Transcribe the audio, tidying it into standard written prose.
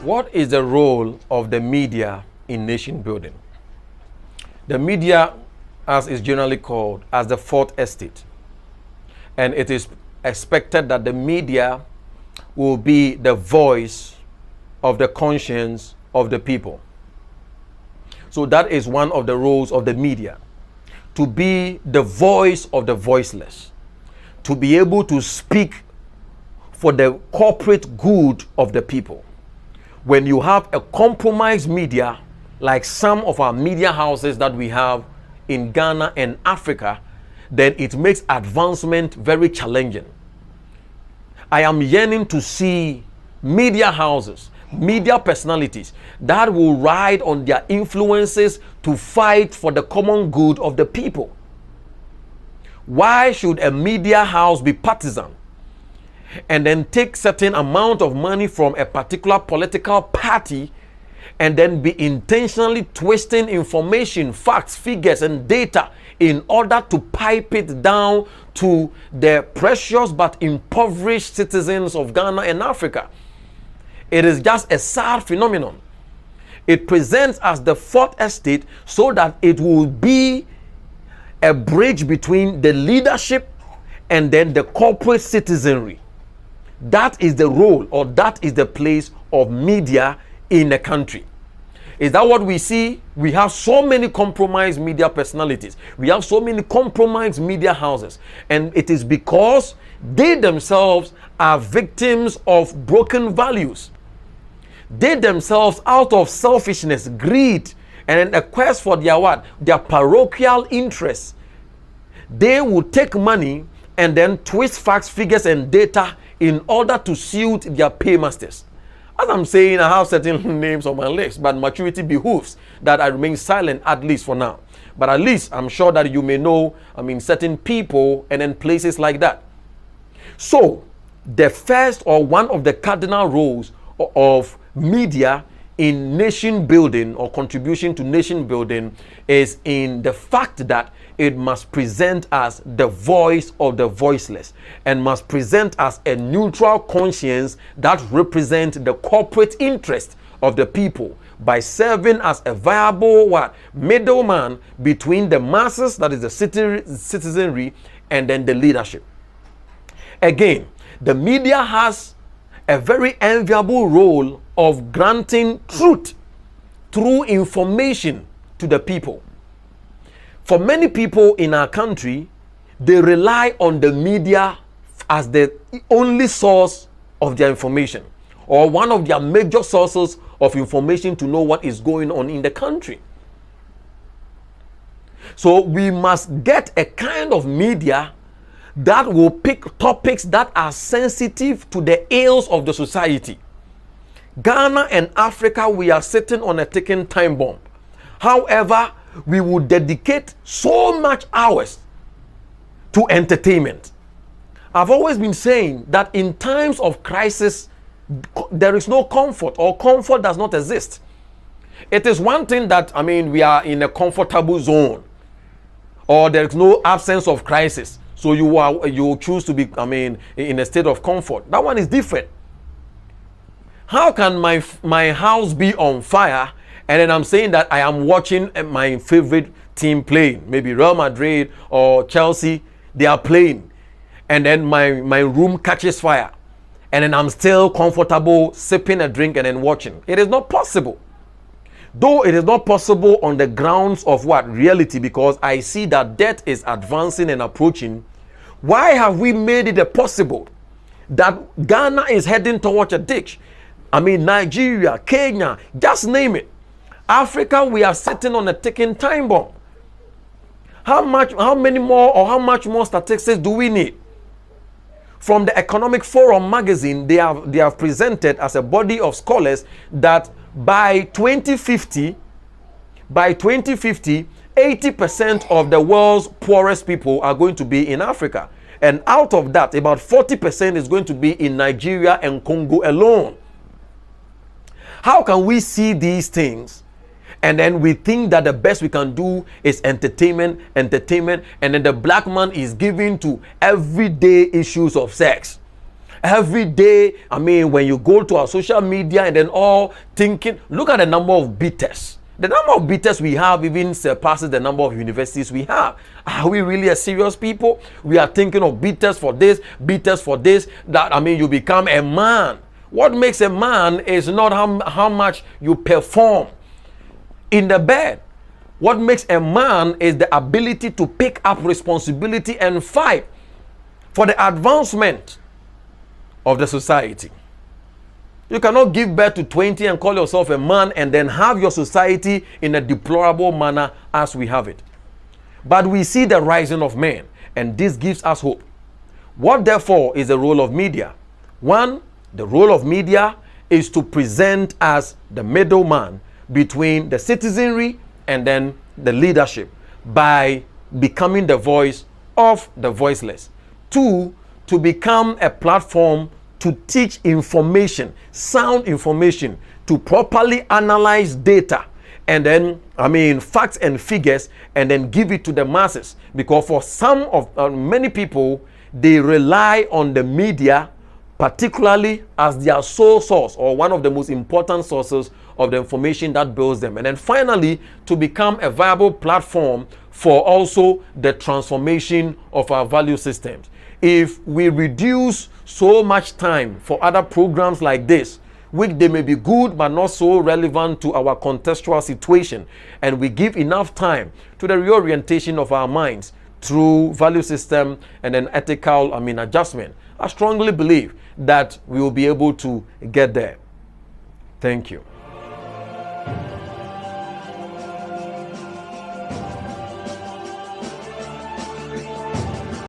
What is the role of the media in nation building? The media, as is generally called, as the fourth estate. And it is expected that the media will be the voice of the conscience of the people. So that is one of the roles of the media, to be the voice of the voiceless, to be able to speak for the corporate good of the people. When you have a compromised media, like some of our media houses that we have in Ghana and Africa, then it makes advancement very challenging. I am yearning to see media houses, media personalities that will ride on their influences to fight for the common good of the people. Why should a media house be partisan and then take certain amount of money from a particular political party and then be intentionally twisting information, facts, figures, and data in order to pipe it down to the precious but impoverished citizens of Ghana and Africa? It is just a sad phenomenon. It presents as the fourth estate so that it will be a bridge between the leadership and then the corporate citizenry. That is the role, or that is the place of media in a country. Is that what we see? We have so many compromised media personalities. We have so many compromised media houses. And it is because they themselves are victims of broken values. They themselves, out of selfishness, greed, and a quest for their what? Their parochial interests, they will take money and then twist facts, figures, and data in order to suit their paymasters. As I'm saying, I have certain names on my list, but maturity behooves that I remain silent, at least for now. But at least I'm sure that you may know, certain people and then places like that. So, the first, or one of the cardinal roles of media in nation building or contribution to nation building is in the fact that it must present as the voice of the voiceless and must present as a neutral conscience that represents the corporate interest of the people by serving as a viable middleman between the masses, that is the citizenry, and then the leadership. Again, the media has a very enviable role of granting truth through information to the people. For many people in our country, they rely on the media as the only source of their information, or one of their major sources of information to know what is going on in the country. So we must get a kind of media that will pick topics that are sensitive to the ills of the society. Ghana and Africa, we are sitting on a ticking time bomb. However, we will dedicate so much hours to entertainment. I've always been saying that in times of crisis, there is no comfort, or comfort does not exist. It is one thing that, we are in a comfortable zone, or there is no absence of crisis. So you choose to be, in a state of comfort. That one is different. How can my house be on fire and then I'm saying that I am watching my favorite team playing, maybe Real Madrid or Chelsea, they are playing, and then my room catches fire, and then I'm still comfortable sipping a drink and then watching? It is not possible. Though it is not possible on the grounds of reality, because I see that death is advancing and approaching. Why have we made it possible that Ghana is heading towards a ditch? Nigeria, Kenya, just name it. Africa, we are sitting on a ticking time bomb. How many more, or how much more statistics do we need? From the Economic Forum magazine, they have presented as a body of scholars that by 2050, 80% of the world's poorest people are going to be in Africa. And out of that, about 40% is going to be in Nigeria and Congo alone. How can we see these things and then we think that the best we can do is entertainment, and then the black man is given to everyday issues of sex? every day. I mean, when you go to our social media and then all thinking, look at the number of beaters. The number of beaters we have even surpasses the number of universities we have. Are we really a serious people? We are thinking of beaters for this, beaters for this. That, I mean, you become a man. What makes a man is not how much you perform in the bed. What makes a man is the ability to pick up responsibility and fight for the advancement of the society. You cannot give birth to 20 and call yourself a man and then have your society in a deplorable manner as we have it. But we see the rising of men, and this gives us hope. What therefore is the role of media? One, the role of media is to present as the middleman between the citizenry and then the leadership by becoming the voice of the voiceless. Two, to become a platform to teach information, sound information, to properly analyze data, and then, I mean, facts and figures, and then give it to the masses. Because for some of many people, they rely on the media, particularly as their sole source or one of the most important sources of the information that builds them. And then finally, to become a viable platform for also the transformation of our value systems. If we reduce so much time for other programs like this, which they may be good but not so relevant to our contextual situation, and we give enough time to the reorientation of our minds through value system and then ethical, adjustment, I strongly believe that we will be able to get there. Thank you.